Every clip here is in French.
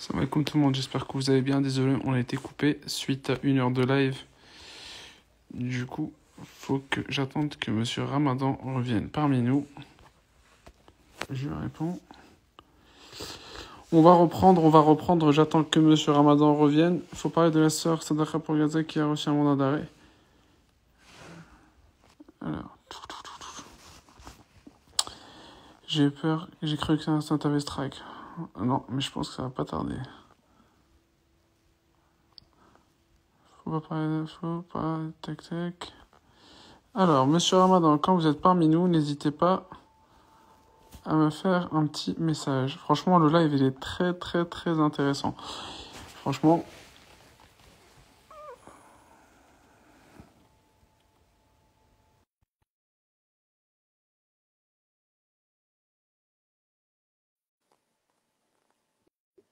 Salam alaikum tout le monde, j'espère que vous allez bien. Désolé, on a été coupé suite à 1 heure de live. Du coup, faut que j'attende que Monsieur Ramadan revienne parmi nous. Je réponds. On va reprendre. J'attends que Monsieur Ramadan revienne. Faut parler de la sœur Sadaka pour Gaza qui a reçu un mandat d'arrêt. Alors. J'ai peur, j'ai cru que ça t'avait strike. Non, mais je pense que ça va pas tarder. Faut pas, tac. Alors, Monsieur Ramadan, quand vous êtes parmi nous, n'hésitez pas à me faire un petit message. Franchement, le live, il est très, très, très intéressant. Franchement.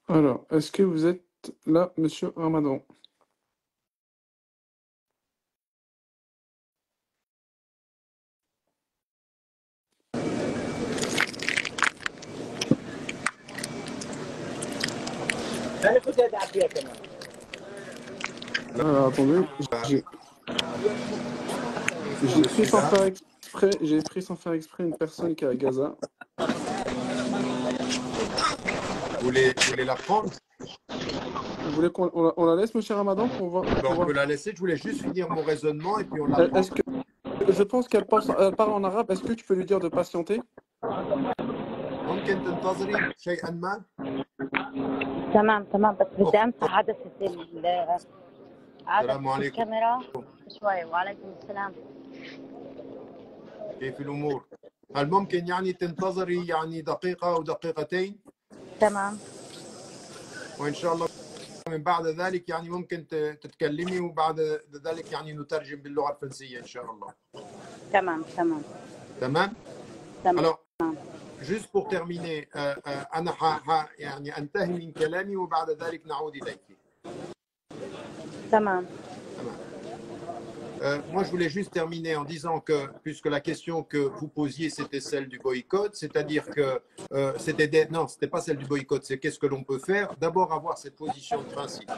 Alors, est-ce que vous êtes là, Monsieur Ramadan? Alors, attendez, j'ai pris sans faire exprès une personne qui est à Gaza. Vous voulez la prendre? Vous voulez qu'on la laisse, Monsieur Ramadan, pour voir? On peut la laisser. Je voulais juste finir mon raisonnement et puis on la prend. Est-ce que je pense qu'elle parle en arabe. Est-ce que tu peux lui dire de patienter? ممكن تنتظري شيئا ما؟ تمام بس بدي امسح عدسة السلام عليكم. الكاميرا شوي. وعليكم السلام. كيف الأمور؟ هل ممكن يعني تنتظري يعني دقيقة أو دقيقتين؟ تمام. وإن شاء الله من بعد ذلك يعني ممكن تتكلمي وبعد ذلك يعني نترجم باللغة الفرنسية إن شاء الله. تمام. Alors, juste pour terminer, أنا يعني أنتهي من كلامي وبعد ذلك نعود إليك. تمام. Moi, je voulais juste terminer en disant que, puisque la question que vous posiez, c'était celle du boycott, c'est-à-dire que non, c'était pas celle du boycott, c'est qu'est-ce que l'on peut faire. D'abord, avoir cette position de principe.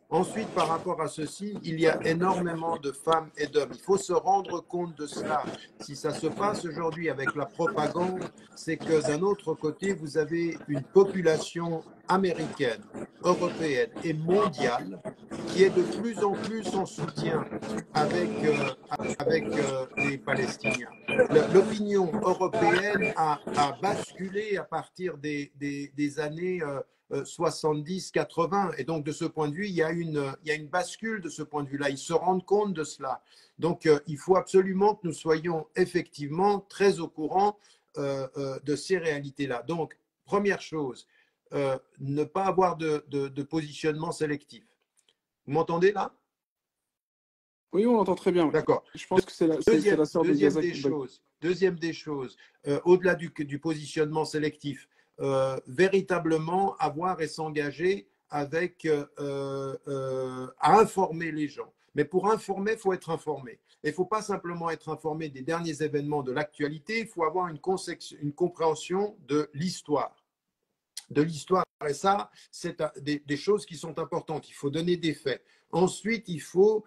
Ensuite, par rapport à ceci, il y a énormément de femmes et d'hommes. Il faut se rendre compte de cela. Si ça se passe aujourd'hui avec la propagande, c'est que d'un autre côté, vous avez une population américaine, européenne et mondiale qui est de plus en plus en soutien avec les Palestiniens. L'opinion européenne a basculé à partir des années 70-80. Et donc, de ce point de vue, il y a une bascule de ce point de vue-là. Ils se rendent compte de cela. Donc, il faut absolument que nous soyons effectivement très au courant de ces réalités-là. Donc, première chose, ne pas avoir de positionnement sélectif. Vous m'entendez là? Oui, on l'entend très bien. D'accord. Je pense que c'est la sœur de Gaza. Deuxième des choses, au-delà du positionnement sélectif, véritablement avoir et s'engager avec à informer les gens. Mais pour informer, il faut être informé. Et il ne faut pas simplement être informé des derniers événements de l'actualité, il faut avoir une compréhension de l'histoire. Et ça, c'est des choses qui sont importantes. Il faut donner des faits. Ensuite, il faut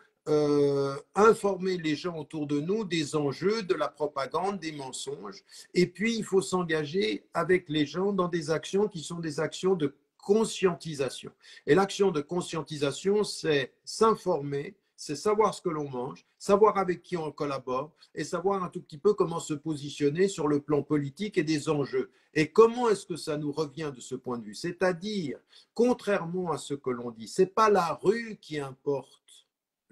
informer les gens autour de nous des enjeux, de la propagande, des mensonges. Et puis, il faut s'engager avec les gens dans des actions qui sont des actions de conscientisation. Et l'action de conscientisation, c'est s'informer, c'est savoir ce que l'on mange, savoir avec qui on collabore et savoir un tout petit peu comment se positionner sur le plan politique et des enjeux. Et comment est-ce que ça nous revient de ce point de vue? C'est-à-dire, contrairement à ce que l'on dit, ce n'est pas la rue qui importe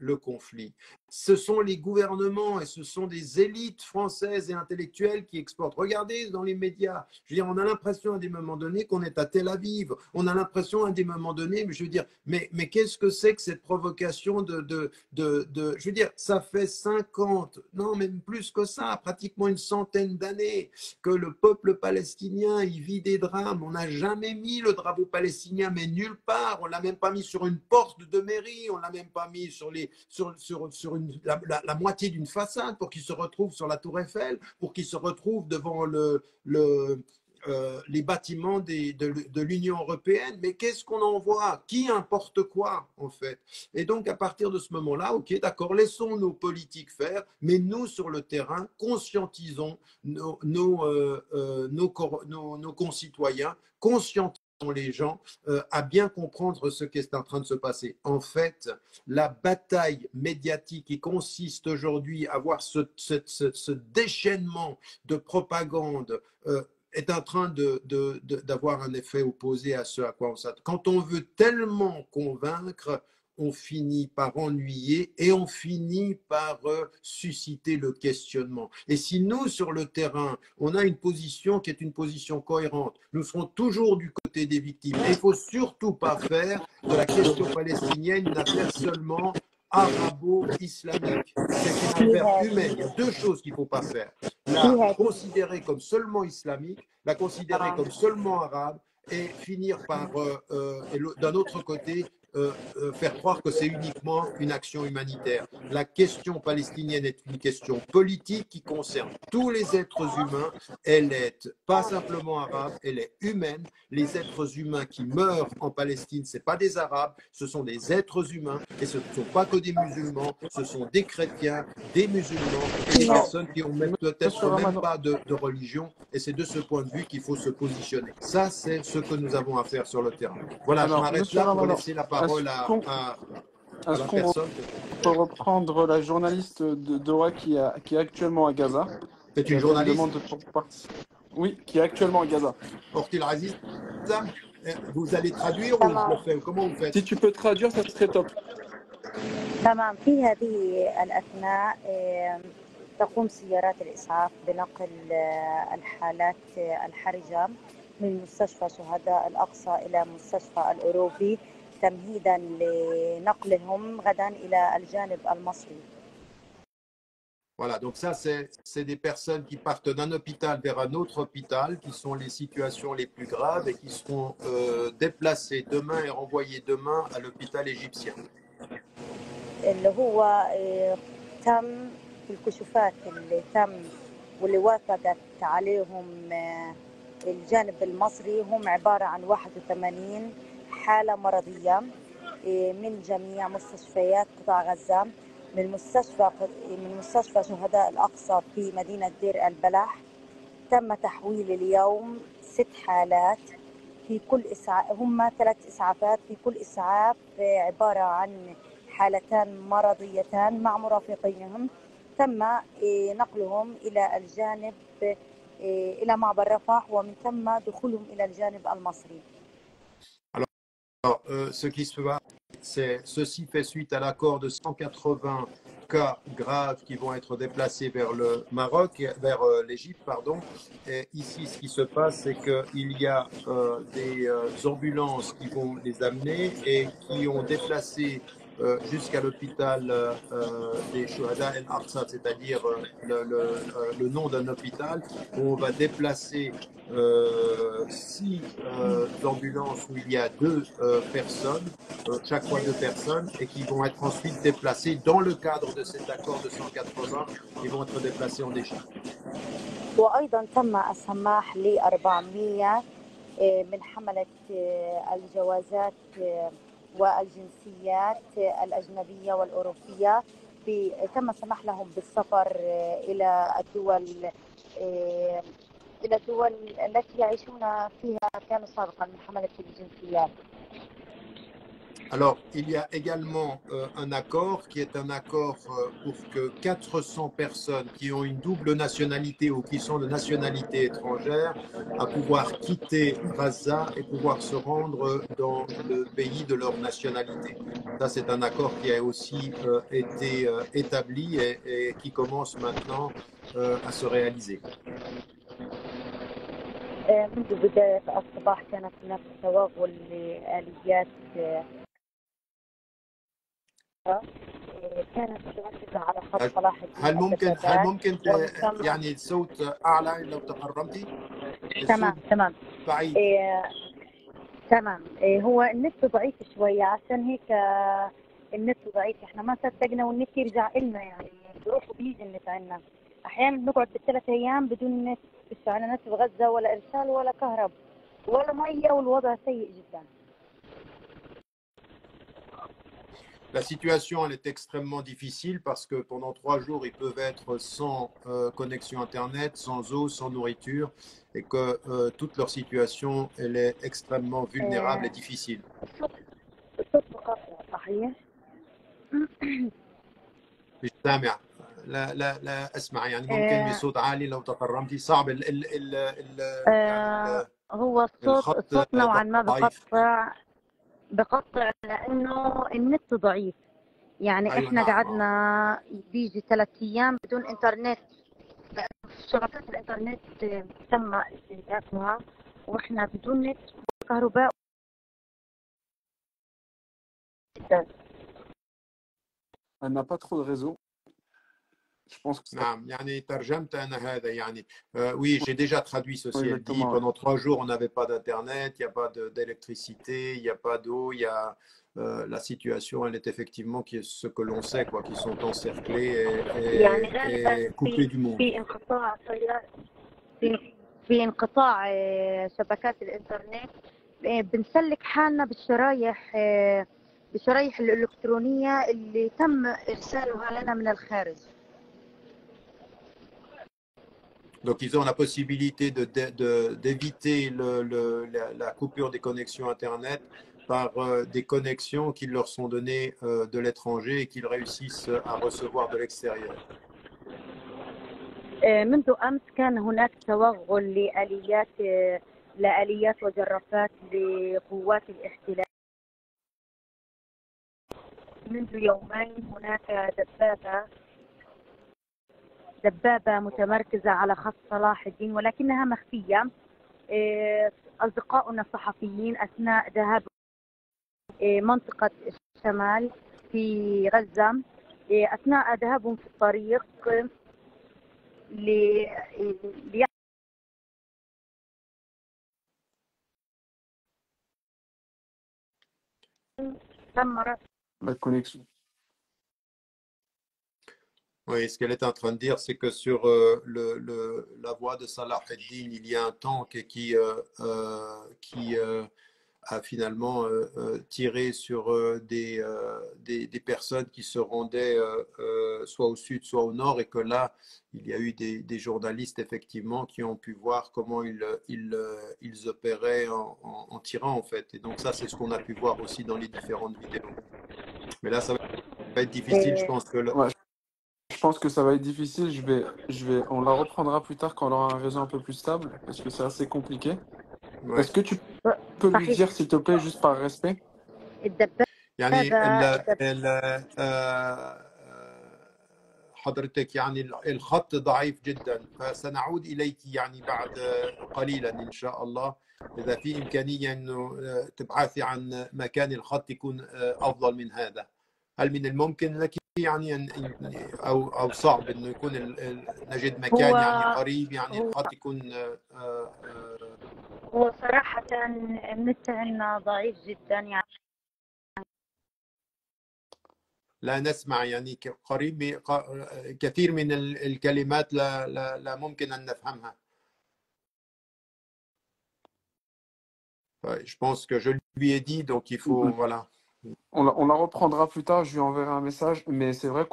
le conflit. Ce sont les gouvernements et ce sont des élites françaises et intellectuelles qui exportent. Regardez dans les médias, je veux dire, on a l'impression à des moments donnés qu'on est à Tel Aviv, on a l'impression à des moments donnés, je veux dire, mais qu'est-ce que c'est que cette provocation je veux dire, ça fait 50, non, même plus que ça, pratiquement une centaine d'années que le peuple palestinien, il vit des drames. On n'a jamais mis le drapeau palestinien, mais nulle part. On l'a même pas mis sur une porte de mairie, on l'a même pas mis sur la moitié d'une façade pour qu'il se retrouve sur la Tour Eiffel, pour qu'il se retrouve devant les bâtiments de l'Union européenne. Mais qu'est-ce qu'on envoie? Qui importe quoi, en fait? Et donc, à partir de ce moment-là, ok, d'accord, laissons nos politiques faire, mais nous, sur le terrain, conscientisons nos concitoyens, conscientisons les gens à bien comprendre ce qui est en train de se passer. En fait, la bataille médiatique qui consiste aujourd'hui à voir ce déchaînement de propagande est en train d'avoir un effet opposé à ce à quoi on s'attend. Quand on veut tellement convaincre, on finit par ennuyer et on finit par susciter le questionnement. Et si nous, sur le terrain, on a une position qui est une position cohérente, nous serons toujours du côté des victimes. Et il ne faut surtout pas faire de la question palestinienne une affaire seulement arabo-islamique. C'est une affaire humaine. Il y a deux choses qu'il ne faut pas faire. La considérer comme seulement islamique, la considérer comme seulement arabe, et finir par, d'un autre côté, faire croire que c'est uniquement une action humanitaire. La question palestinienne est une question politique qui concerne tous les êtres humains. Elle est pas simplement arabe, elle est humaine. Les êtres humains qui meurent en Palestine, ce n'est pas des arabes, ce sont des êtres humains et ce ne sont pas que des musulmans, ce sont des chrétiens, des musulmans et des personnes qui ont peut-être même pas de religion. Et c'est de ce point de vue qu'il faut se positionner. Ça, c'est ce que nous avons à faire sur le terrain. Voilà, je m'arrête là pour laisser la parole à la personne. On peut reprendre la journaliste de Doha qui est actuellement à Gaza. C'est une journaliste? Oui, qui est actuellement à Gaza. Ortil Aziz, vous allez traduire ou je le fais? Comment vous faites? Si tu peux traduire, ça serait top. تمام. في هذه الأثناء تقوم سيارات الإسعاف بنقل الحالات الحرجة من مستشفى شهداء الأقصى إلى مستشفى الأوروبي تمهيدا لنقلهم غدا إلى الجانب المصري. Voilà, donc ça, c'est des personnes qui partent d'un hôpital vers un autre hôpital, qui sont les situations les plus graves et qui seront déplacées demain et renvoyées demain à l'hôpital égyptien. اللي هو تم الكشوفات اللي تم واللي وافقت عليهم الجانب المصري هم عبارة عن 81 حالة مرضية من جميع مستشفيات قطاع غزة من مستشفى شهداء الأقصى في مدينة دير البلح. تم تحويل اليوم 6 حالات في كل إسعاف، هم 3 إسعافات في كل إسعاف عبارة عن حالتان مرضيتان مع مرافقيهم. تم نقلهم إلى الجانب إلى معبر رفح ومن ثم دخولهم إلى الجانب المصري. Alors, ce qui se passe, ceci fait suite à l'accord de 180 cas graves qui vont être déplacés vers le Maroc, vers l'Égypte, pardon. Et ici, ce qui se passe, c'est qu'il y a des ambulances qui vont les amener et qui ont déplacé jusqu'à l'hôpital des Shuhada el-Aqsa, c'est-à-dire le nom d'un hôpital où on va déplacer 6 ambulances où il y a 2 personnes, chaque fois 2 personnes, et qui vont être ensuite déplacées dans le cadre de cet accord de 180, ils vont être déplacés en Égypte. وأيضا تم السماح ل 400 من حملة الجوازات والجنسيات الأجنبية والأوروبية تم السماح لهم بالسفر إلى الدول التي يعيشون فيها كانوا سابقا من حملة الجنسيات. Alors, il y a également un accord qui est un accord pour que 400 personnes qui ont une double nationalité ou qui sont de nationalité étrangère à pouvoir quitter Gaza et pouvoir se rendre dans le pays de leur nationalité. Ça, c'est un accord qui a aussi été établi et qui commence maintenant à se réaliser. منذ بداية الصباح كانت هناك توغل لآليات كانت مركزة على خط صلاح الدين. هل ممكن يعني الصوت أعلى لو تقربتي؟ تمام بعيد. تمام. هو النت ضعيف شوية عشان هيك النت ضعيف، احنا ما صدقنا والنت يرجع لنا، يعني بيروح وبيجي النت عندنا، أحيانا بنقعد ب3 أيام بدون نت فيش عنا نت بغزة ولا إرسال ولا كهرب ولا مية والوضع سيء جدا. La situation, elle est extrêmement difficile parce que pendant 3 jours, ils peuvent être sans connexion Internet, sans eau, sans nourriture, et que toute leur situation, elle est extrêmement vulnérable et difficile. الصوت مقاطع صحيح؟ مش سامع. لا أسمع، يعني ممكن بصوت عالي لو تكرمتي. صعب يعني هو الصوت نوعا ما ضعيف. بقطع لأنه النت ضعيف. يعني أيوة احنا نعم. قعدنا بيجي 3 أيام بدون إنترنت، شبكات الإنترنت تم استهدافها واحنا بدون نت وكهرباء جدا. Elle n'a pas trop de réseau. Je pense que ça... نعم، يعني ترجمت أنا هذا يعني. Oui, j'ai déjà traduit ceci. Elle dit Exactement, ouais. pendant 3 jours, on n'avait pas d'internet, il n'y a pas d'électricité, il n'y a pas d'eau, il y a la situation, elle est effectivement ce que l'on sait, quoi, qu'ils sont encerclés يعني غالبا et coupés du monde. في انقطاع في انقطاع شبكات الانترنت. بنسلك حالنا بالشرايح الإلكترونية اللي تم إرسالها لنا من الخارج. Donc, ils ont la possibilité d'éviter la coupure des connexions Internet par des connexions qui leur sont données de l'étranger et qu'ils réussissent à recevoir de l'extérieur. منذ أمس كان هناك توغل لآليات وجرافات لقوات الاحتلال. منذ يومين هناك دبابة متمركزة على خط صلاح الدين ولكنها مخفية. أصدقاؤنا الصحفيين أثناء ذهاب منطقة الشمال في غزة، أثناء ذهابهم في الطريق La connexion. Oui, ce qu'elle est en train de dire, c'est que sur la voie de Salah ad-Din, il y a un tank qui a finalement tiré sur des personnes qui se rendaient soit au sud, soit au nord, et que là, il y a eu des journalistes, effectivement, qui ont pu voir comment ils opéraient en tirant, en fait. Et donc ça, c'est ce qu'on a pu voir aussi dans les différentes vidéos. Mais là, ça va être difficile, je pense que... Ouais, je pense que ça va être difficile. On la reprendra plus tard quand on aura un réseau un peu plus stable, parce que c'est assez compliqué. Ouais. Est-ce que tu peux lui dire, s'il te plaît, juste par respect? يعني حضرتك يعني الخط ضعيف جدا، فسنعود إليك يعني بعد قليلا إن شاء الله، إذا في إمكانية أنه تبحثي عن مكان الخط يكون أفضل من هذا. هل من الممكن لك يعني أو صعب أنه يكون نجد مكان يعني قريب، يعني الخط يكون هو صراحة النت عندنا ضعيف جدا يعني. لا نسمع يعني قريب، كثير من الكلمات لا ممكن أن نفهمها. Je pense que je lui ai dit, donc il faut, voilà. On la reprendra plus tard, je lui enverrai un message, mais c'est vrai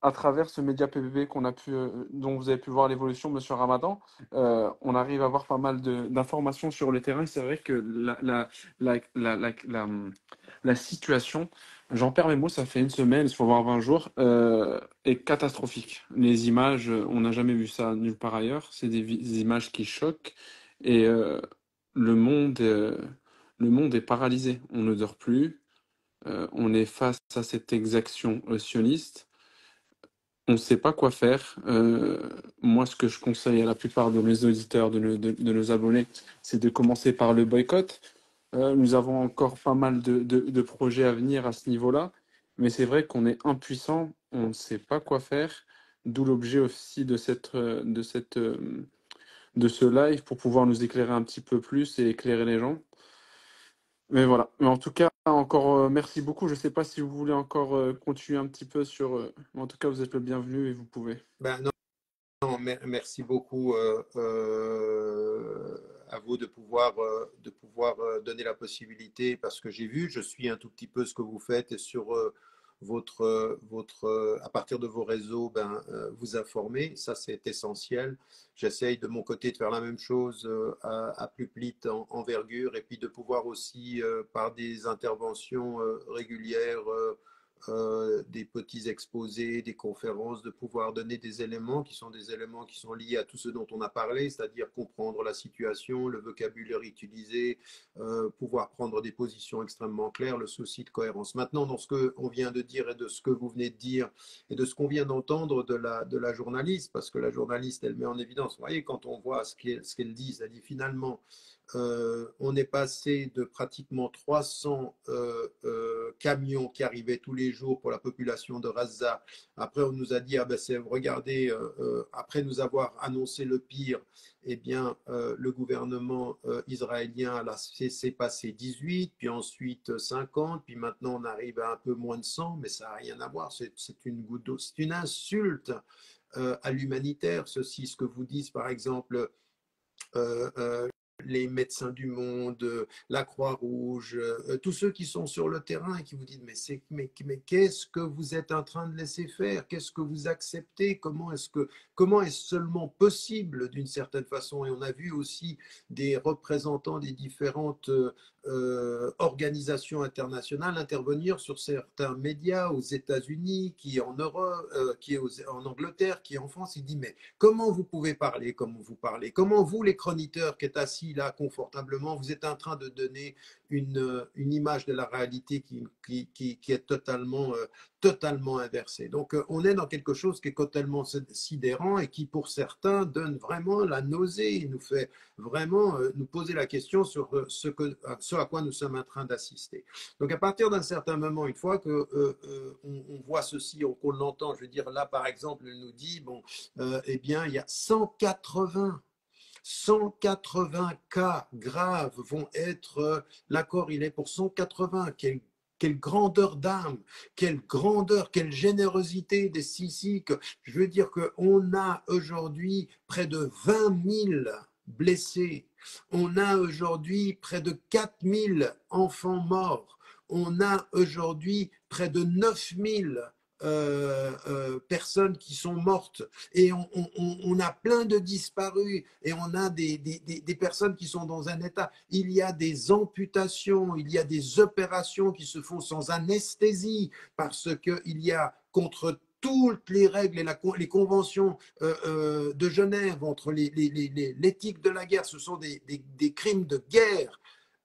à travers ce média PBB dont vous avez pu voir l'évolution, Monsieur Ramadan, on arrive à avoir pas mal d'informations sur le terrain. C'est vrai que la situation, j'en perds mes mots, ça fait une semaine, il faut voir 20 jours, est catastrophique. Les images, on n'a jamais vu ça nulle part ailleurs. C'est des images qui choquent et le monde est paralysé. On ne dort plus. On est face à cette exaction sioniste. On ne sait pas quoi faire. Moi, ce que je conseille à la plupart de mes auditeurs, de nos abonnés, c'est de commencer par le boycott. Nous avons encore pas mal de projets à venir à ce niveau-là, mais c'est vrai qu'on est impuissant, on ne sait pas quoi faire, d'où l'objet aussi de ce live pour pouvoir nous éclairer un petit peu plus et éclairer les gens. Mais voilà. Mais en tout cas, encore merci beaucoup. Je ne sais pas si vous voulez encore continuer un petit peu sur. En tout cas, vous êtes le bienvenu et vous pouvez. Ben, non. Non, merci beaucoup à vous de pouvoir donner la possibilité, parce que j'ai vu, je suis un tout petit peu ce que vous faites et sur à partir de vos réseaux, vous informer. Ça, c'est essentiel. J'essaye de mon côté de faire la même chose à plus petite envergure, et puis de pouvoir aussi, par des interventions régulières, des petits exposés, des conférences, de pouvoir donner des éléments qui sont liés à tout ce dont on a parlé, c'est-à-dire comprendre la situation, le vocabulaire utilisé, pouvoir prendre des positions extrêmement claires, le souci de cohérence. Maintenant, dans ce qu'on vient de dire et de ce que vous venez de dire et de ce qu'on vient d'entendre de la journaliste, parce que la journaliste, elle met en évidence, vous voyez, quand on voit ce qu'elle dit, elle dit finalement, on est passé de pratiquement 300 camions qui arrivaient tous les jours pour la population de Gaza. Après, on nous a dit, regardez, après nous avoir annoncé le pire, eh bien, le gouvernement israélien a laissé passer 18, puis ensuite 50, puis maintenant on arrive à un peu moins de 100, mais ça n'a rien à voir. C'est une goutte d'eau, c'est une insulte à l'humanitaire, ceci, ce que vous dites, par exemple, euh, euh, les médecins du monde, la Croix-Rouge, tous ceux qui sont sur le terrain et qui vous disent mais qu'est-ce que vous êtes en train de laisser faire? Qu'est-ce que vous acceptez? Comment est-ce seulement possible d'une certaine façon? Et on a vu aussi des représentants des différentes organisations internationales intervenir sur certains médias aux États-Unis, qui en Europe, qui est en Angleterre, qui est en France. Il dit mais comment vous pouvez parler comme vous parlez? Comment vous, les chroniqueurs qui êtes assis là confortablement, vous êtes en train de donner une image de la réalité qui est totalement inversée. Donc, on est dans quelque chose qui est totalement sidérant et qui, pour certains, donne vraiment la nausée. Il nous fait vraiment nous poser la question sur ce à quoi nous sommes en train d'assister. Donc, à partir d'un certain moment, une fois que on voit ceci, qu'on l'entend, je veux dire, là, par exemple, il nous dit, bon, eh bien, il y a 180 cas graves vont être, l'accord il est pour 180, quelle grandeur d'âme, quelle grandeur, quelle générosité des Sissiques. Je veux dire qu'on a aujourd'hui près de 20 000 blessés, on a aujourd'hui près de 4 000 enfants morts, on a aujourd'hui près de 9 000 personnes qui sont mortes, et on a plein de disparus, et on a des personnes qui sont dans un état. Il y a des amputations, il y a des opérations qui se font sans anesthésie, parce qu'il y a, contre toutes les règles et les conventions de Genève, entre l'éthique de la guerre, ce sont des crimes de guerre.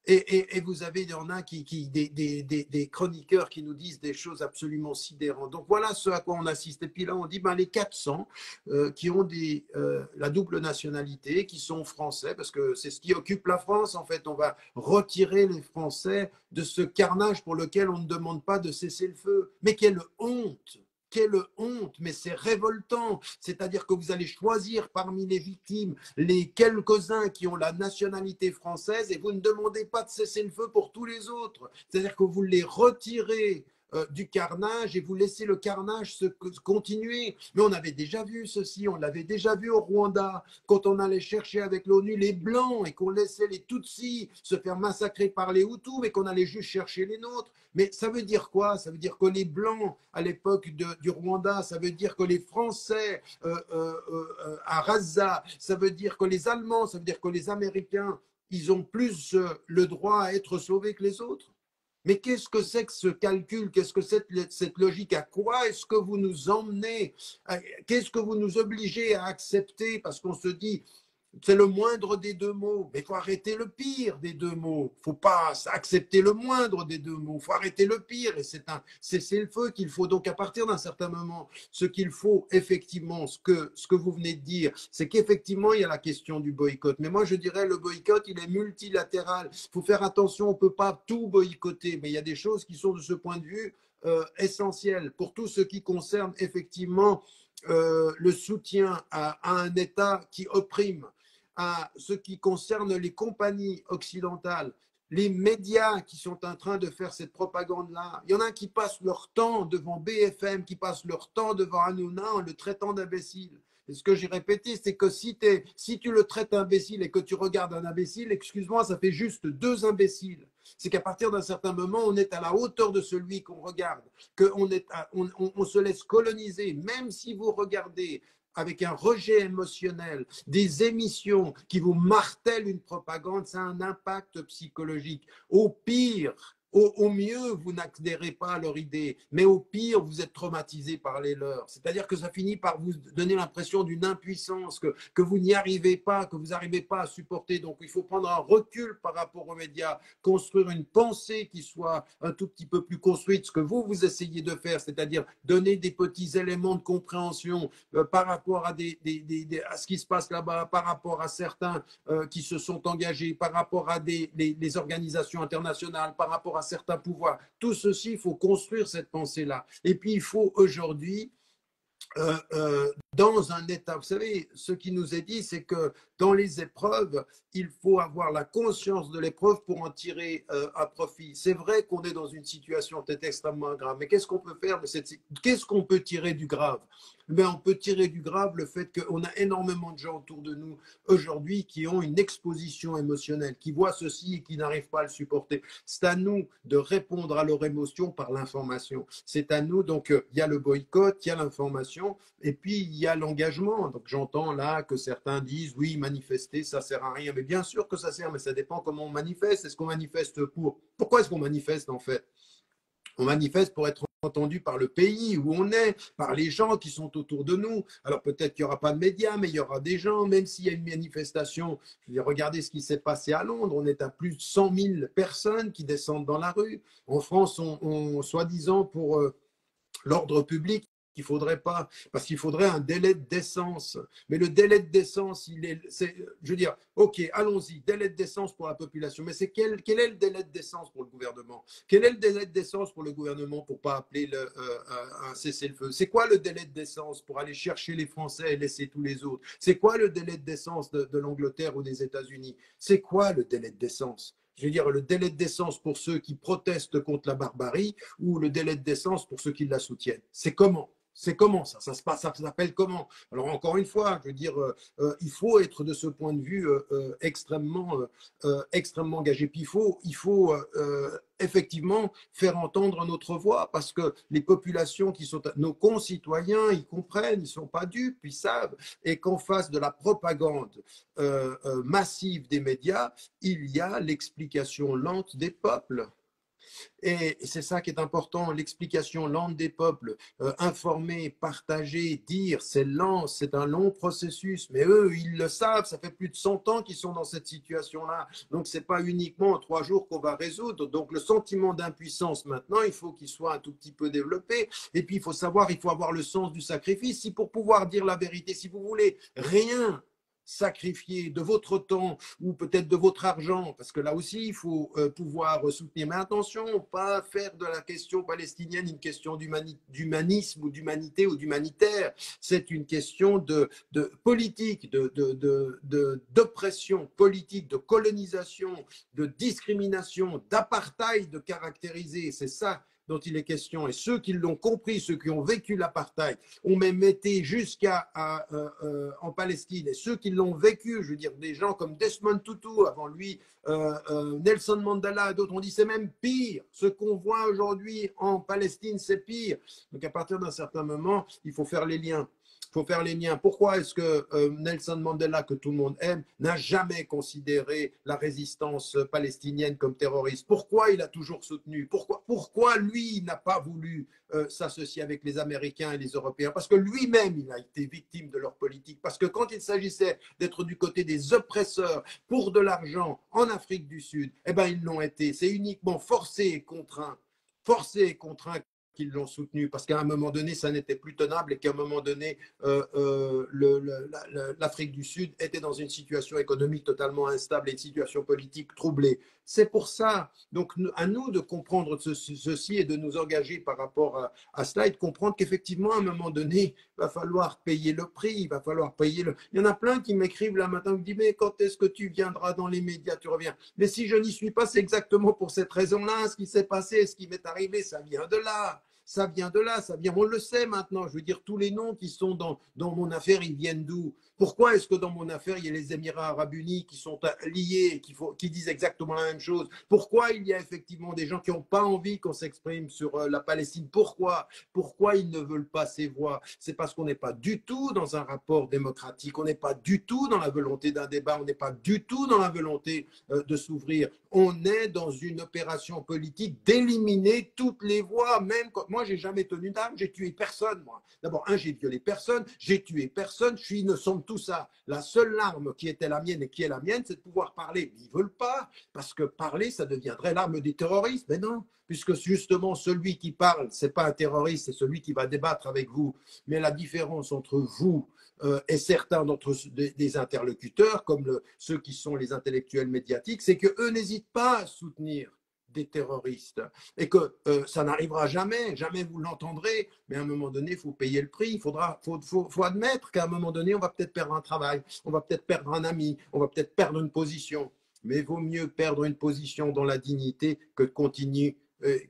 Et vous avez, il y en a des chroniqueurs qui nous disent des choses absolument sidérantes. Donc voilà ce à quoi on assiste. Et puis là, on dit les 400 qui ont la double nationalité, qui sont français, parce que c'est ce qui occupe la France. En fait, on va retirer les Français de ce carnage pour lequel on ne demande pas de cesser le feu. Mais quelle honte! Quelle honte, mais c'est révoltant. C'est-à-dire que vous allez choisir parmi les victimes les quelques-uns qui ont la nationalité française, et vous ne demandez pas de cesser le feu pour tous les autres. C'est-à-dire que vous les retirez du carnage et vous laissez le carnage se continuer. Mais on avait déjà vu ceci, on l'avait déjà vu au Rwanda, quand on allait chercher avec l'ONU les Blancs et qu'on laissait les Tutsis se faire massacrer par les Hutus, mais qu'on allait juste chercher les nôtres. Mais ça veut dire quoi? Ça veut dire que les Blancs, à l'époque du Rwanda, ça veut dire que les Français à Gaza, ça veut dire que les Allemands, ça veut dire que les Américains, ils ont plus le droit à être sauvés que les autres. Mais qu'est-ce que c'est que ce calcul? Qu'est-ce que c'est cette logique? À quoi est-ce que vous nous emmenez? Qu'est-ce que vous nous obligez à accepter? Parce qu'on se dit, c'est le moindre des deux mots. Mais il faut arrêter le pire des deux mots. Il ne faut pas accepter le moindre des deux mots. Il faut arrêter le pire. Et c'est un cessez-le-feu qu'il faut. Donc, à partir d'un certain moment, ce qu'il faut effectivement, ce que vous venez de dire, c'est qu'effectivement, il y a la question du boycott. Mais moi, je dirais, le boycott, il est multilatéral. Il faut faire attention. On ne peut pas tout boycotter. Mais il y a des choses qui sont, de ce point de vue, essentielles pour tout ce qui concerne effectivement le soutien à un État qui opprime, à ce qui concerne les compagnies occidentales, les médias qui sont en train de faire cette propagande-là. Il y en a qui passent leur temps devant BFM, qui passent leur temps devant Hanouna en le traitant d'imbécile. Et ce que j'ai répété, c'est que si tu le traites imbécile et que tu regardes un imbécile, excuse-moi, ça fait juste deux imbéciles. C'est qu'à partir d'un certain moment, on est à la hauteur de celui qu'on regarde, on se laisse coloniser, même si vous regardez avec un rejet émotionnel, des émissions qui vous martèlent une propagande, ça a un impact psychologique. Au pire, au mieux, vous n'adhérez pas à leur idée, mais au pire, vous êtes traumatisé par les leurs. C'est-à-dire que ça finit par vous donner l'impression d'une impuissance, que vous n'y arrivez pas, que vous n'arrivez pas à supporter. Donc, il faut prendre un recul par rapport aux médias, construire une pensée qui soit un tout petit peu plus construite, ce que vous essayez de faire, c'est-à-dire donner des petits éléments de compréhension par rapport à, à ce qui se passe là-bas, par rapport à certains qui se sont engagés, par rapport à des organisations internationales, par rapport à certains pouvoirs. Tout ceci, il faut construire cette pensée-là. Et puis, il faut aujourd'hui, dans un état, vous savez, ce qui nous est dit, c'est que dans les épreuves, il faut avoir la conscience de l'épreuve pour en tirer un profit. C'est vrai qu'on est dans une situation peut-être extrêmement grave, mais qu'est-ce qu'on peut faire de qu'est-ce qu'on peut tirer du grave? Mais on peut tirer du grave le fait qu'on a énormément de gens autour de nous aujourd'hui qui ont une exposition émotionnelle, qui voient ceci et qui n'arrivent pas à le supporter. C'est à nous de répondre à leurs émotions par l'information. C'est à nous, donc il y a le boycott, il y a l'information, et puis il y a l'engagement. Donc j'entends là que certains disent oui, manifester, ça sert à rien. Mais bien sûr que ça sert, mais ça dépend comment on manifeste. Est-ce qu'on manifeste pour? Pourquoi est-ce qu'on manifeste en fait? On manifeste pour être entendu par le pays où on est, par les gens qui sont autour de nous. Alors peut-être qu'il n'y aura pas de médias, mais il y aura des gens, même s'il y a une manifestation. Je vais regarder ce qui s'est passé à Londres. On est à plus de 100 000 personnes qui descendent dans la rue. En France, soi-disant pour l'ordre public, qu'il faudrait pas, parce qu'il faudrait un délai de décence. Mais le délai de décence, je veux dire, ok, allons-y, délai de décence pour la population. Mais quel est le délai de décence pour le gouvernement? Quel est le délai de décence pour le gouvernement pour pas appeler un cessez-le-feu? C'est quoi le délai de décence pour aller chercher les Français et laisser tous les autres? C'est quoi le délai de décence de l'Angleterre ou des États-Unis? C'est quoi le délai de décence? Je veux dire, le délai de décence pour ceux qui protestent contre la barbarie ou le délai de décence pour ceux qui la soutiennent? C'est comment? C'est comment ça? Ça se passe, ça s'appelle comment? Alors encore une fois, je veux dire, il faut être de ce point de vue extrêmement engagé. Puis il faut effectivement faire entendre notre voix parce que les populations qui sont nos concitoyens, ils comprennent, ils ne sont pas dupes, ils savent. Et qu'en face de la propagande massive des médias, il y a l'explication lente des peuples. Et c'est ça qui est important, l'explication lente des peuples, informer, partager, dire, c'est lent, c'est un long processus, mais eux, ils le savent, ça fait plus de 100 ans qu'ils sont dans cette situation-là, donc c'est pas uniquement en 3 jours qu'on va résoudre, donc le sentiment d'impuissance maintenant, il faut qu'il soit un tout petit peu développé, et puis il faut savoir, il faut avoir le sens du sacrifice, si pour pouvoir dire la vérité, si vous voulez rien sacrifier de votre temps ou peut-être de votre argent, parce que là aussi, il faut pouvoir soutenir. Mais attention, pas faire de la question palestinienne une question d'humanisme ou d'humanité ou d'humanitaire. C'est une question de politique, d'oppression politique, de colonisation, de discrimination, d'apartheid caractérisé. C'est ça dont il est question. Et ceux qui l'ont compris, ceux qui ont vécu l'apartheid, ont même été jusqu'à en Palestine. Et ceux qui l'ont vécu, je veux dire, des gens comme Desmond Tutu, avant lui, Nelson Mandela et d'autres, ont dit c'est même pire. Ce qu'on voit aujourd'hui en Palestine, c'est pire. Donc à partir d'un certain moment, il faut faire les liens. Il faut faire les liens. Pourquoi est-ce que Nelson Mandela, que tout le monde aime, n'a jamais considéré la résistance palestinienne comme terroriste? Pourquoi il a toujours soutenu? Pourquoi lui n'a pas voulu s'associer avec les Américains et les Européens? Parce que lui-même, il a été victime de leur politique. Parce que quand il s'agissait d'être du côté des oppresseurs pour de l'argent en Afrique du Sud, eh ben, ils l'ont été. C'est uniquement forcé et contraint qu'ils l'ont soutenu, parce qu'à un moment donné, ça n'était plus tenable et qu'à un moment donné, l'Afrique du Sud était dans une situation économique totalement instable et une situation politique troublée. C'est pour ça, donc à nous de comprendre ceci et de nous engager par rapport à cela et de comprendre qu'effectivement, à un moment donné, il va falloir payer le prix, il va falloir payer le... Il y en a plein qui m'écrivent là maintenant, qui me disent, mais quand est-ce que tu viendras dans les médias, tu reviens? Mais si je n'y suis pas, c'est exactement pour cette raison-là, ce qui s'est passé, ce qui m'est arrivé, ça vient de là. Ça vient de là, ça vient, on le sait maintenant. Je veux dire, tous les noms qui sont dans mon affaire, ils viennent d'où? Pourquoi est-ce que dans mon affaire, il y a les Émirats Arabes Unis qui sont liés, qui disent exactement la même chose? Pourquoi il y a effectivement des gens qui n'ont pas envie qu'on s'exprime sur la Palestine? Pourquoi ils ne veulent pas ces voix? C'est parce qu'on n'est pas du tout dans un rapport démocratique, on n'est pas du tout dans la volonté d'un débat, on n'est pas du tout dans la volonté de s'ouvrir. On est dans une opération politique d'éliminer toutes les voix, même quand moi, j'ai jamais tenu d'arme, j'ai tué personne, moi. D'abord, j'ai violé personne, j'ai tué personne, je suis innocent de tout ça. La seule arme qui était la mienne et qui est la mienne, c'est de pouvoir parler. Ils ne veulent pas, parce que parler, ça deviendrait l'arme des terroristes. Mais non, puisque justement, celui qui parle, ce n'est pas un terroriste, c'est celui qui va débattre avec vous. Mais la différence entre vous et certains d'entre des interlocuteurs, comme ceux qui sont les intellectuels médiatiques, c'est qu'eux n'hésitent pas à soutenir des terroristes et que ça n'arrivera jamais, jamais vous l'entendrez, mais à un moment donné, il faut payer le prix, faut admettre qu'à un moment donné, on va peut-être perdre un travail, on va peut-être perdre un ami, on va peut-être perdre une position, mais il vaut mieux perdre une position dans la dignité que de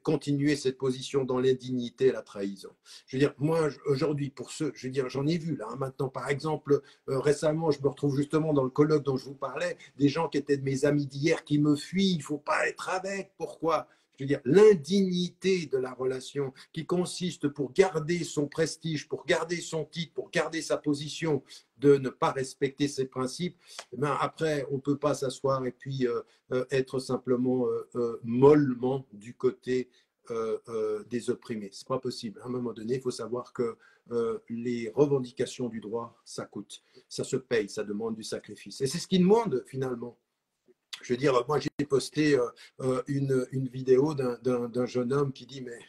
continuer cette position dans l'indignité et la trahison. Je veux dire, moi, aujourd'hui, pour ceux, je veux dire, j'en ai vu là, maintenant, par exemple, récemment, je me retrouve justement dans le colloque dont je vous parlais, des gens qui étaient de mes amis d'hier qui me fuient, il ne faut pas être avec. Pourquoi? Je veux dire, l'indignité de la relation qui consiste pour garder son prestige, pour garder son titre, pour garder sa position, de ne pas respecter ses principes, eh bien, après, on ne peut pas s'asseoir et puis être simplement mollement du côté des opprimés. Ce n'est pas possible. À un moment donné, il faut savoir que les revendications du droit, ça coûte, ça se paye, ça demande du sacrifice. Et c'est ce qu'ils demandent finalement. Je veux dire, moi j'ai posté une vidéo d'un jeune homme qui dit, mais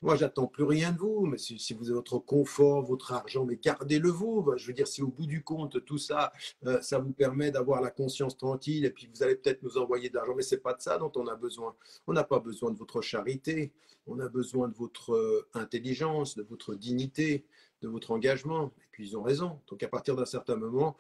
moi, j'attends plus rien de vous, mais si vous avez votre confort, votre argent, mais gardez-le vous. Je veux dire, si au bout du compte, tout ça, ça vous permet d'avoir la conscience tranquille, et puis vous allez peut-être nous envoyer de l'argent, mais ce n'est pas de ça dont on a besoin. On n'a pas besoin de votre charité, on a besoin de votre intelligence, de votre dignité, de votre engagement. Et puis ils ont raison. Donc à partir d'un certain moment,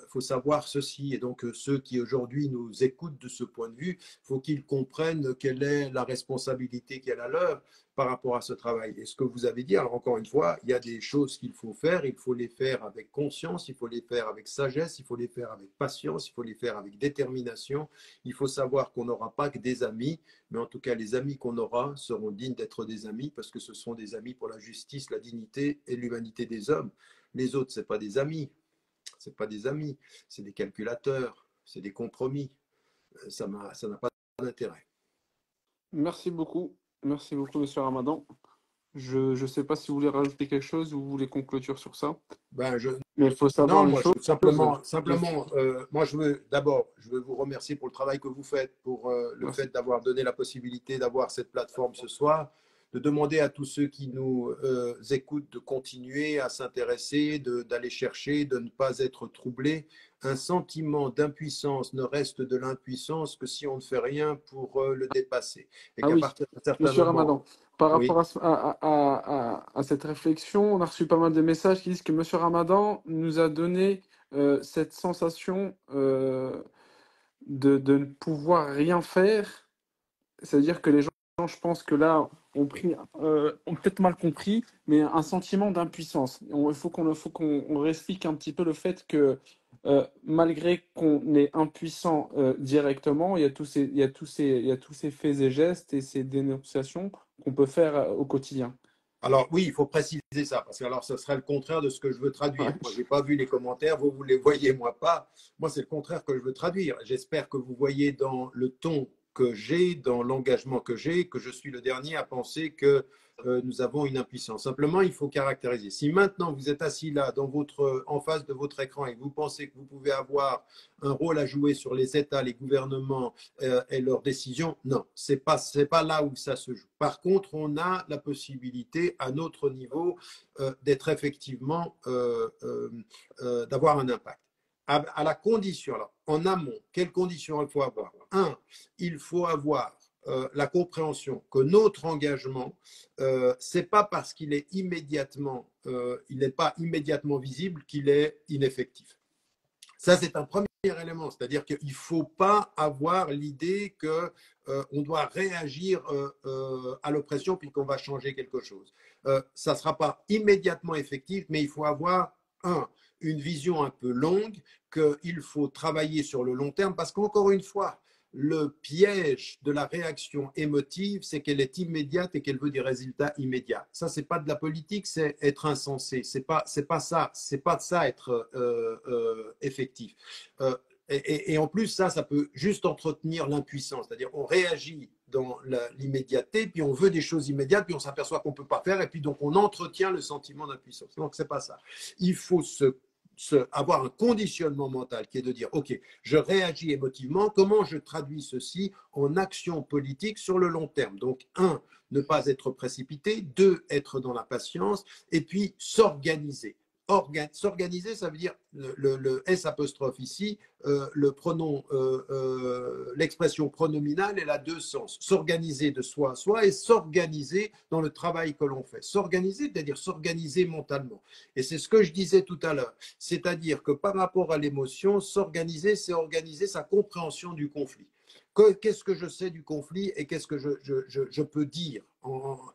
faut savoir ceci. Et donc ceux qui aujourd'hui nous écoutent de ce point de vue, faut qu'ils comprennent quelle est la responsabilité qui est la leur par rapport à ce travail. Et ce que vous avez dit, alors encore une fois, il y a des choses qu'il faut faire, il faut les faire avec conscience, il faut les faire avec sagesse, il faut les faire avec patience, il faut les faire avec détermination. Il faut savoir qu'on n'aura pas que des amis, mais en tout cas les amis qu'on aura seront dignes d'être des amis parce que ce sont des amis pour la justice, la dignité et l'humanité des hommes. Les autres, ce n'est pas des amis, c'est pas des amis, c'est des calculateurs, c'est des compromis. Ça n'a pas d'intérêt. Merci beaucoup, monsieur Ramadan. Je ne sais pas si vous voulez rajouter quelque chose ou vous voulez qu'on clôture sur ça. Ben, Mais il faut savoir non, une moi, chose. simplement moi, je veux vous remercier pour le travail que vous faites, pour le Merci. fait d'avoir donné la possibilité d'avoir cette plateforme ce soir, de demander à tous ceux qui nous écoutent de continuer à s'intéresser, d'aller chercher, de ne pas être troublés. Un sentiment d'impuissance ne reste de l'impuissance que si on ne fait rien pour le dépasser. Et Ah qu'à oui, partir d'un certain monsieur moment, Ramadan, par oui. rapport à cette réflexion, on a reçu pas mal de messages qui disent que monsieur Ramadan nous a donné cette sensation de ne pouvoir rien faire. C'est-à-dire que les gens, je pense que là, ont peut-être mal compris, mais un sentiment d'impuissance. Il faut qu'on réexplique un petit peu le fait que malgré qu'on est impuissant directement, il y a tous ces faits et gestes et ces dénonciations qu'on peut faire au quotidien. Alors oui, il faut préciser ça, parce que alors ce serait le contraire de ce que je veux traduire. Ouais. Moi, je n'ai pas vu les commentaires, vous les voyez, moi pas. Moi, c'est le contraire que je veux traduire. J'espère que vous voyez dans le ton que j'ai, dans l'engagement que j'ai, que je suis le dernier à penser que nous avons une impuissance. Simplement, il faut caractériser. Si maintenant vous êtes assis là, en face de votre écran, et que vous pensez que vous pouvez avoir un rôle à jouer sur les États, les gouvernements et leurs décisions, non, c'est pas là où ça se joue. Par contre, on a la possibilité à notre niveau d'être effectivement, d'avoir un impact. À la condition, alors, en amont, quelles conditions il faut avoir? Un, il faut avoir la compréhension que notre engagement, c'est pas parce qu'il est il n'est pas immédiatement visible qu'il est ineffectif. Ça, c'est un premier élément, c'est-à-dire qu'il ne faut pas avoir l'idée que on doit réagir à l'oppression puis qu'on va changer quelque chose. Ça ne sera pas immédiatement effectif, mais il faut avoir une vision un peu longue, qu'il faut travailler sur le long terme, parce qu'encore une fois, le piège de la réaction émotive, c'est qu'elle est immédiate et qu'elle veut des résultats immédiats. Ça, c'est pas de la politique, c'est être insensé. C'est pas ça, c'est pas de ça être effectif. Et en plus, ça peut juste entretenir l'impuissance. C'est-à-dire, on réagit dans l'immédiateté, puis on veut des choses immédiates, puis on s'aperçoit qu'on ne peut pas faire, et puis donc on entretient le sentiment d'impuissance. Donc, c'est pas ça. Il faut avoir un conditionnement mental qui est de dire, OK, je réagis émotivement, comment je traduis ceci en action politique sur le long terme. Donc, ne pas être précipité, 2, être dans la patience, et puis s'organiser. S'organiser, ça veut dire le S apostrophe ici, le pronom, l'expression pronominale, elle a 2 sens. S'organiser de soi à soi et s'organiser dans le travail que l'on fait. S'organiser, c'est-à-dire s'organiser mentalement. Et c'est ce que je disais tout à l'heure. C'est-à-dire que par rapport à l'émotion, s'organiser, c'est organiser sa compréhension du conflit. Qu'est-ce que je sais du conflit et qu'est-ce que je peux dire.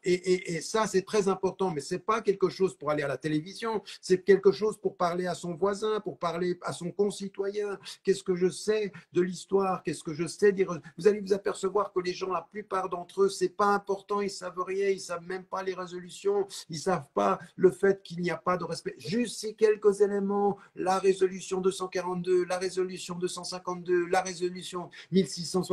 Et ça, c'est très important, mais ce n'est pas quelque chose pour aller à la télévision, c'est quelque chose pour parler à son voisin, pour parler à son concitoyen. Qu'est-ce que je sais de l'histoire? Qu'est-ce que je sais dire? Vous allez vous apercevoir que les gens, la plupart d'entre eux, ce n'est pas important, ils ne savent rien, ils ne savent même pas les résolutions, ils ne savent pas le fait qu'il n'y a pas de respect. Juste ces quelques éléments, la résolution 242, la résolution 252, la résolution 1860,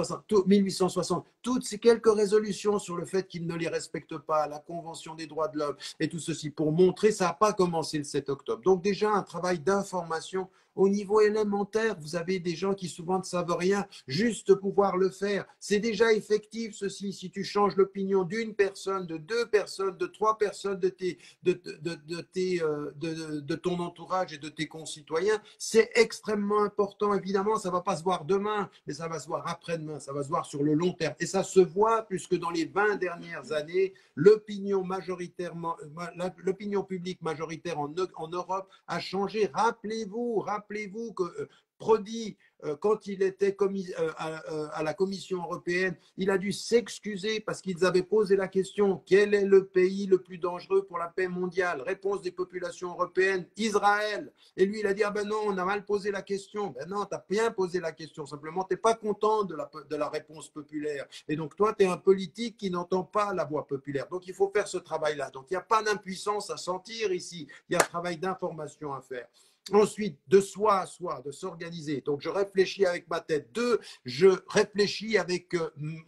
toutes ces quelques résolutions sur le fait qu'ils ne les respectent pas, la Convention des droits de l'homme et tout ceci, pour montrer, ça n'a pas commencé le 7 octobre. Donc déjà, un travail d'information au niveau élémentaire, vous avez des gens qui souvent ne savent rien, juste pouvoir le faire. C'est déjà effectif ceci, si tu changes l'opinion d'une personne, de 2 personnes, de 3 personnes de ton entourage et de tes concitoyens, c'est extrêmement important. Évidemment, ça ne va pas se voir demain, mais ça va se voir après-demain, ça va se voir sur le long terme. Et ça se voit puisque dans les 20 dernières années, l'opinion publique majoritaire en Europe a changé. Rappelez-vous que Prodi, quand il était à la Commission européenne, il a dû s'excuser parce qu'ils avaient posé la question: quel est le pays le plus dangereux pour la paix mondiale? Réponse des populations européennes: Israël. Et lui, il a dit: ah ben non, on a mal posé la question. Ben non, tu as bien posé la question, simplement, tu n'es pas content de la réponse populaire. Et donc, toi, tu es un politique qui n'entend pas la voix populaire. Donc, il faut faire ce travail-là. Donc, il n'y a pas d'impuissance à sentir ici. Il y a un travail d'information à faire. Ensuite, de soi à soi, de s'organiser. Donc, je réfléchis avec ma tête. 2, je réfléchis avec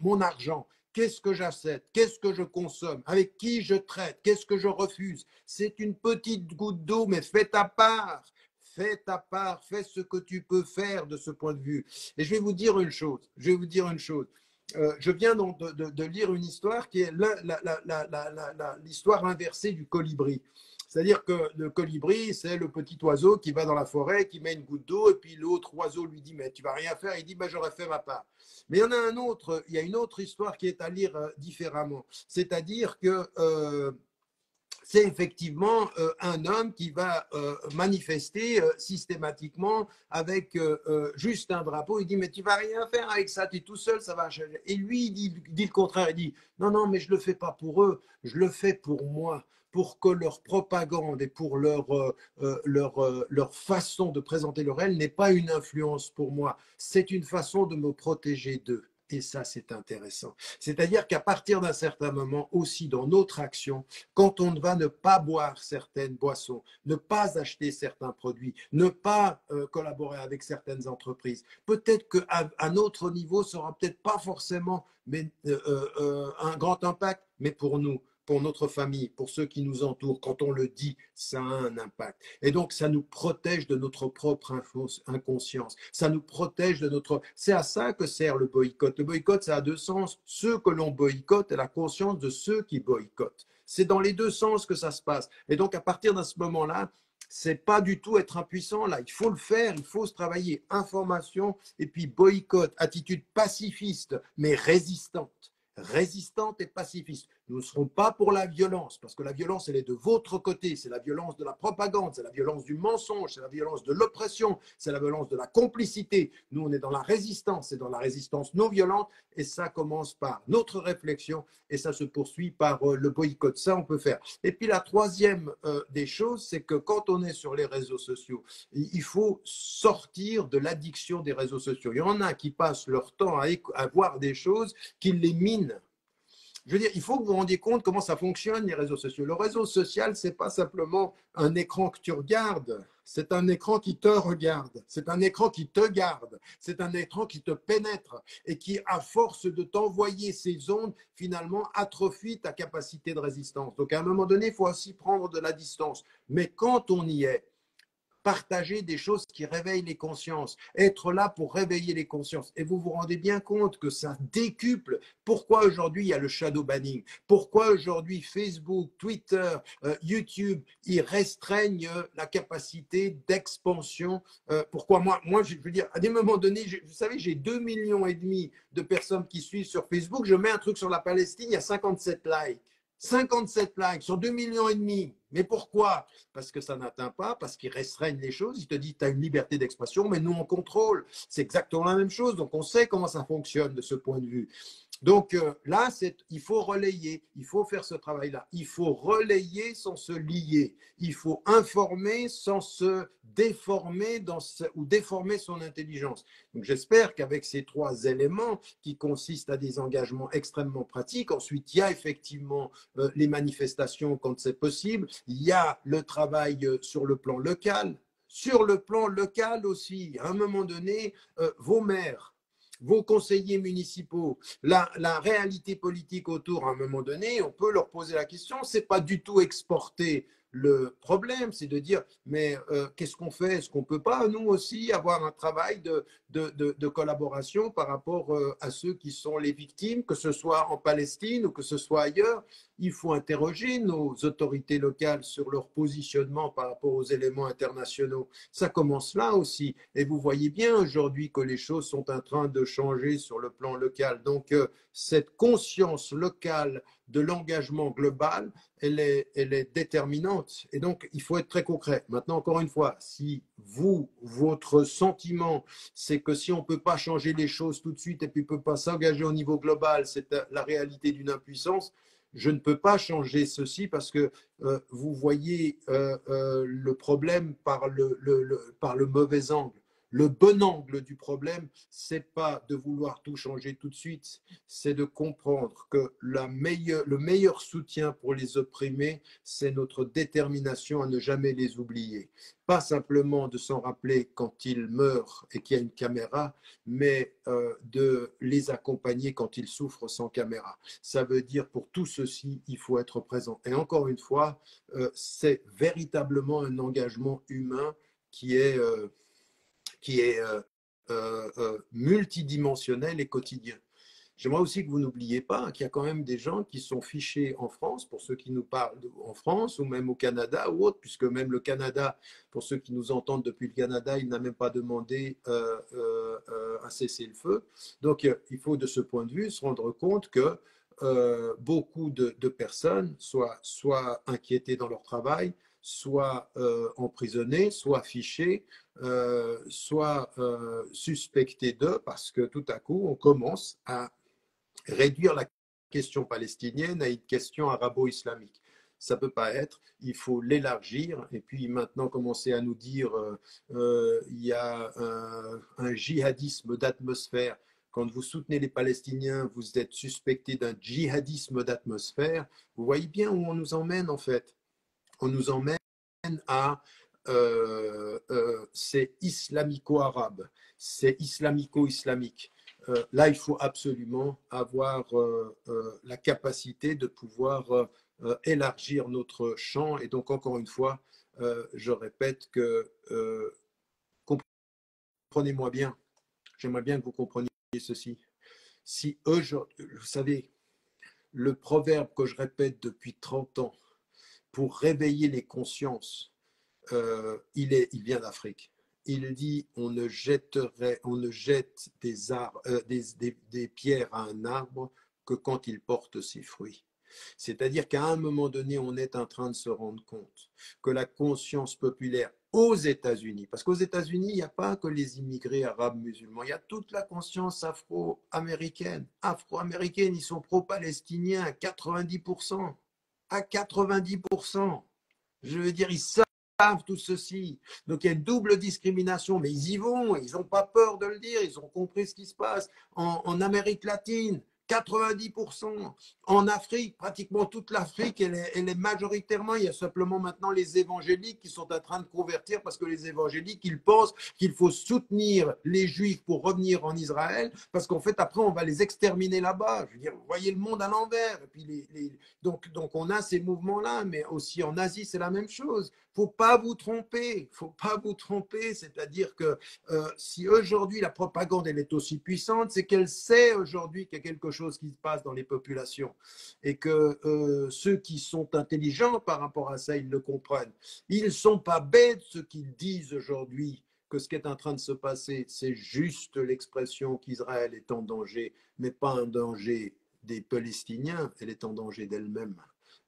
mon argent. Qu'est-ce que j'achète? Qu'est-ce que je consomme? Avec qui je traite? Qu'est-ce que je refuse? C'est une petite goutte d'eau, mais fais ta part. Fais ta part, fais ce que tu peux faire de ce point de vue. Et je vais vous dire une chose. Je viens donc de lire une histoire qui est l'histoire inversée du colibri. C'est-à-dire que le colibri, c'est le petit oiseau qui va dans la forêt, qui met une goutte d'eau, et puis l'autre oiseau lui dit: mais tu vas rien faire. Il dit: ben, j'aurais fait ma part. Mais il y a une autre histoire qui est à lire différemment. C'est-à-dire que c'est effectivement un homme qui va manifester systématiquement avec juste un drapeau. Il dit: mais tu vas rien faire avec ça, tu es tout seul, ça va changer. Et lui, il dit le contraire. Il dit: non, mais je le fais pas pour eux, je le fais pour moi, pour que leur propagande et pour leur façon de présenter leur réel n'ait pas une influence pour moi. C'est une façon de me protéger d'eux. Et ça, c'est intéressant. C'est-à-dire qu'à partir d'un certain moment, aussi dans notre action, quand on va ne pas boire certaines boissons, ne pas acheter certains produits, ne pas collaborer avec certaines entreprises, peut-être qu'à notre niveau, ça n'aura peut-être pas forcément un grand impact, mais pour nous, pour notre famille, pour ceux qui nous entourent, quand on le dit, ça a un impact. Et donc, ça nous protège de notre propre inconscience. Ça nous protège de notre... C'est à ça que sert le boycott. Le boycott, ça a 2 sens. Ceux que l'on boycotte et la conscience de ceux qui boycottent. C'est dans les 2 sens que ça se passe. Et donc, à partir de ce moment-là, c'est pas du tout être impuissant là, il faut le faire, il faut se travailler. Information et puis boycott, attitude pacifiste mais résistante et pacifiste. Nous ne serons pas pour la violence, parce que la violence, elle est de votre côté. C'est la violence de la propagande, c'est la violence du mensonge, c'est la violence de l'oppression, c'est la violence de la complicité. Nous, on est dans la résistance, c'est dans la résistance non violente, et ça commence par notre réflexion, et ça se poursuit par le boycott. Ça, on peut faire. Et puis la troisième des choses, c'est que quand on est sur les réseaux sociaux, il faut sortir de l'addiction des réseaux sociaux. Il y en a qui passent leur temps à voir des choses qui les minent. Je veux dire, il faut que vous vous rendiez compte comment ça fonctionne, les réseaux sociaux. Le réseau social, ce n'est pas simplement un écran que tu regardes, c'est un écran qui te regarde, c'est un écran qui te garde, c'est un écran qui te pénètre et qui, à force de t'envoyer ces ondes, finalement, atrophie ta capacité de résistance. Donc, à un moment donné, il faut aussi prendre de la distance. Mais quand on y est, partager des choses qui réveillent les consciences, être là pour réveiller les consciences. Et vous vous rendez bien compte que ça décuple. Pourquoi aujourd'hui il y a le shadow banning? Pourquoi aujourd'hui Facebook, Twitter, YouTube, ils restreignent la capacité d'expansion? Pourquoi moi, je veux dire, à des moments donnés, vous savez, j'ai 2,5 millions de personnes qui suivent sur Facebook. Je mets un truc sur la Palestine, il y a 57 likes. 57 likes sur 2,5 millions. Mais pourquoi? Parce que ça n'atteint pas, parce qu'ils restreignent les choses. Ils te disent, tu as une liberté d'expression, mais nous, on contrôle. C'est exactement la même chose. Donc, on sait comment ça fonctionne de ce point de vue. Donc là, il faut relayer, il faut faire ce travail-là. Il faut relayer sans se lier. Il faut informer sans se déformer ou déformer son intelligence. Donc j'espère qu'avec ces 3 éléments qui consistent à des engagements extrêmement pratiques, ensuite il y a effectivement les manifestations quand c'est possible, il y a le travail sur le plan local. Sur le plan local aussi, à un moment donné, vos maires, vos conseillers municipaux, la réalité politique autour, à un moment donné, on peut leur poser la question. Ce n'est pas du tout exporter le problème, c'est de dire, mais qu'est-ce qu'on fait? Est-ce qu'on ne peut pas, nous aussi, avoir un travail de collaboration par rapport à ceux qui sont les victimes, que ce soit en Palestine ou que ce soit ailleurs? Il faut interroger nos autorités locales sur leur positionnement par rapport aux éléments internationaux. Ça commence là aussi. Et vous voyez bien aujourd'hui que les choses sont en train de changer sur le plan local. Donc, cette conscience locale de l'engagement global, elle est déterminante. Et donc, il faut être très concret. Maintenant, encore une fois, si votre sentiment, c'est que si on ne peut pas changer les choses tout de suite et puis on ne peut pas s'engager au niveau global, c'est la réalité d'une impuissance, je ne peux pas changer ceci parce que vous voyez le problème par le mauvais angle. Le bon angle du problème, c'est pas de vouloir tout changer tout de suite, c'est de comprendre que le meilleur soutien pour les opprimés, c'est notre détermination à ne jamais les oublier. Pas simplement de s'en rappeler quand ils meurent et qu'il y a une caméra, mais de les accompagner quand ils souffrent sans caméra. Ça veut dire pour tout ceci, il faut être présent. Et encore une fois, c'est véritablement un engagement humain qui est multidimensionnel et quotidien. J'aimerais aussi que vous n'oubliez pas qu'il y a quand même des gens qui sont fichés en France, pour ceux qui nous parlent en France ou même au Canada ou autre, puisque même le Canada, pour ceux qui nous entendent depuis le Canada, il n'a même pas demandé un cessez-le-feu. Donc il faut de ce point de vue se rendre compte que beaucoup de personnes soit inquiétées dans leur travail, soit emprisonnées, soit fichées, soit suspectées d'eux, parce que tout à coup, on commence à réduire la question palestinienne à une question arabo-islamique. Ça ne peut pas être, il faut l'élargir et puis maintenant commencer à nous dire il y a un djihadisme d'atmosphère. Quand vous soutenez les Palestiniens, vous êtes suspecté d'un djihadisme d'atmosphère. Vous voyez bien où on nous emmène en fait. On nous emmène à c'est islamico-arabe, c'est islamico-islamique. Là, il faut absolument avoir la capacité de pouvoir élargir notre champ. Et donc, encore une fois, je répète que comprenez-moi bien, j'aimerais bien que vous compreniez ceci. Si eux, vous savez, le proverbe que je répète depuis 30 ans, pour réveiller les consciences, il vient d'Afrique. Il dit on ne jette des pierres à un arbre que quand il porte ses fruits. C'est-à-dire qu'à un moment donné, on est en train de se rendre compte que la conscience populaire aux États-Unis, parce qu'aux États-Unis, il n'y a pas que les immigrés arabes musulmans, il y a toute la conscience afro-américaine. Afro-américaine, ils sont pro-palestiniens à 90%. À 90%. Je veux dire, ils savent tout ceci. Donc il y a une double discrimination, mais ils y vont, ils n'ont pas peur de le dire, ils ont compris ce qui se passe en Amérique latine. 90%. En Afrique, pratiquement toute l'Afrique, elle est majoritairement, il y a simplement maintenant les évangéliques qui sont en train de convertir parce que les évangéliques, ils pensent qu'il faut soutenir les juifs pour revenir en Israël parce qu'en fait, après, on va les exterminer là-bas. Je veux dire, vous voyez le monde à l'envers. Et puis donc, on a ces mouvements-là, mais aussi en Asie, c'est la même chose. Faut pas vous tromper, faut pas vous tromper, c'est-à-dire que si aujourd'hui la propagande elle est aussi puissante, c'est qu'elle sait aujourd'hui qu'il y a quelque chose qui se passe dans les populations et que ceux qui sont intelligents par rapport à ça, ils le comprennent. Ils ne sont pas bêtes ce qu'ils disent aujourd'hui, que ce qui est en train de se passer, c'est juste l'expression qu'Israël est en danger, mais pas un danger des Palestiniens, elle est en danger d'elle-même,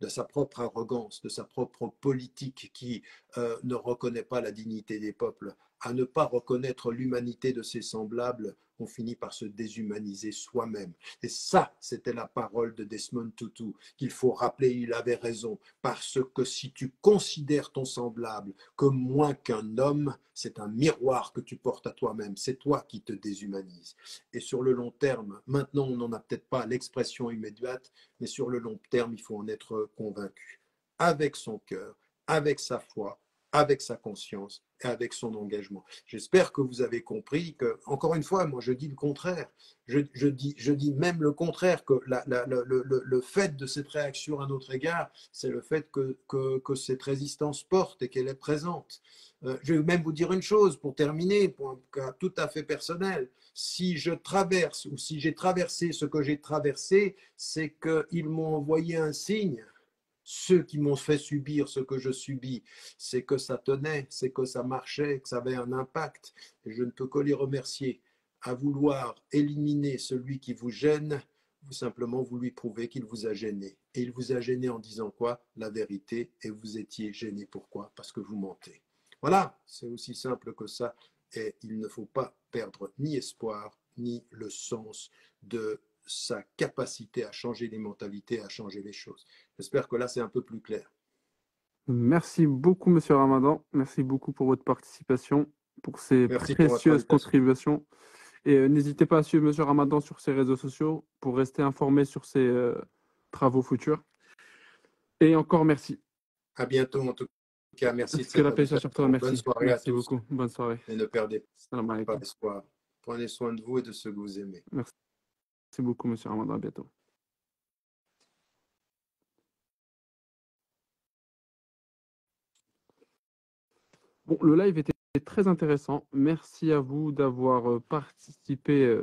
de sa propre arrogance, de sa propre politique qui ne reconnaît pas la dignité des peuples. À ne pas reconnaître l'humanité de ses semblables, on finit par se déshumaniser soi-même. Et ça, c'était la parole de Desmond Tutu, qu'il faut rappeler, il avait raison, parce que si tu considères ton semblable comme moins qu'un homme, c'est un miroir que tu portes à toi-même, c'est toi qui te déshumanises. Et sur le long terme, maintenant on n'en a peut-être pas l'expression immédiate, mais sur le long terme, il faut en être convaincu, avec son cœur, avec sa foi, avec sa conscience et avec son engagement. J'espère que vous avez compris que, encore une fois, moi je dis le contraire. Je dis même le contraire, que le fait de cette réaction à notre égard, c'est le fait que cette résistance porte et qu'elle est présente. Je vais même vous dire une chose pour terminer, pour un cas tout à fait personnel. Si je traverse ou si j'ai traversé ce que j'ai traversé, c'est qu'ils m'ont envoyé un signe. Ceux qui m'ont fait subir ce que je subis, c'est que ça tenait, c'est que ça marchait, que ça avait un impact. Et je ne peux que les remercier. À vouloir éliminer celui qui vous gêne, vous simplement vous lui prouvez qu'il vous a gêné. Et il vous a gêné en disant quoi? La vérité. Et vous étiez gêné. Pourquoi? Parce que vous mentez. Voilà, c'est aussi simple que ça. Et il ne faut pas perdre ni espoir, ni le sens de sa capacité à changer les mentalités, à changer les choses. J'espère que là, c'est un peu plus clair. Merci beaucoup, Monsieur Ramadan. Merci beaucoup pour votre participation, pour ces Merci pour votre précieuses invitation. contributions. Et n'hésitez pas à suivre Monsieur Ramadan sur ses réseaux sociaux pour rester informé sur ses travaux futurs. Et encore merci. À bientôt en tout cas. Merci de Que cette la paix soit sur toi. invitation. Bonne Merci. soirée à Merci tous beaucoup. Bonne soirée. et ne perdez Salam pas alaikum. espoir. Prenez soin de vous et de ceux que vous aimez. Merci beaucoup, Monsieur Ramadan. À bientôt. Bon, le live était très intéressant. Merci à vous d'avoir participé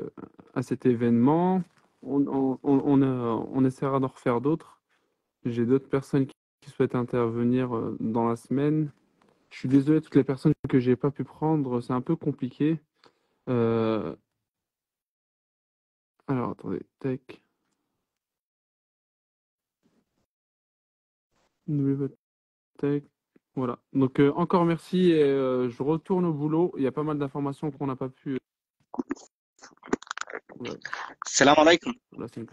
à cet événement. On essaiera d'en refaire d'autres. J'ai d'autres personnes qui souhaitent intervenir dans la semaine. Je suis désolé, toutes les personnes que j'ai pas pu prendre, c'est un peu compliqué. Alors, attendez, tac. Tac. Voilà. Donc, encore merci et je retourne au boulot. Il y a pas mal d'informations qu'on n'a pas pu. Voilà. Salam alaikum. Voilà, c'est une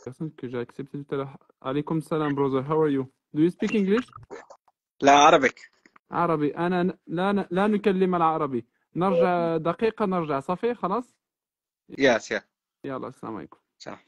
personne que j'ai acceptée tout à l'heure. Alaikum salam, brother. How are you? Do you speak English? لا عربك. عربي. أنا لا نكلم العربي. نرجع دقيقة نرجع. صافي خلاص؟ Yes, yeah. يلا السلام عليكم. Salam.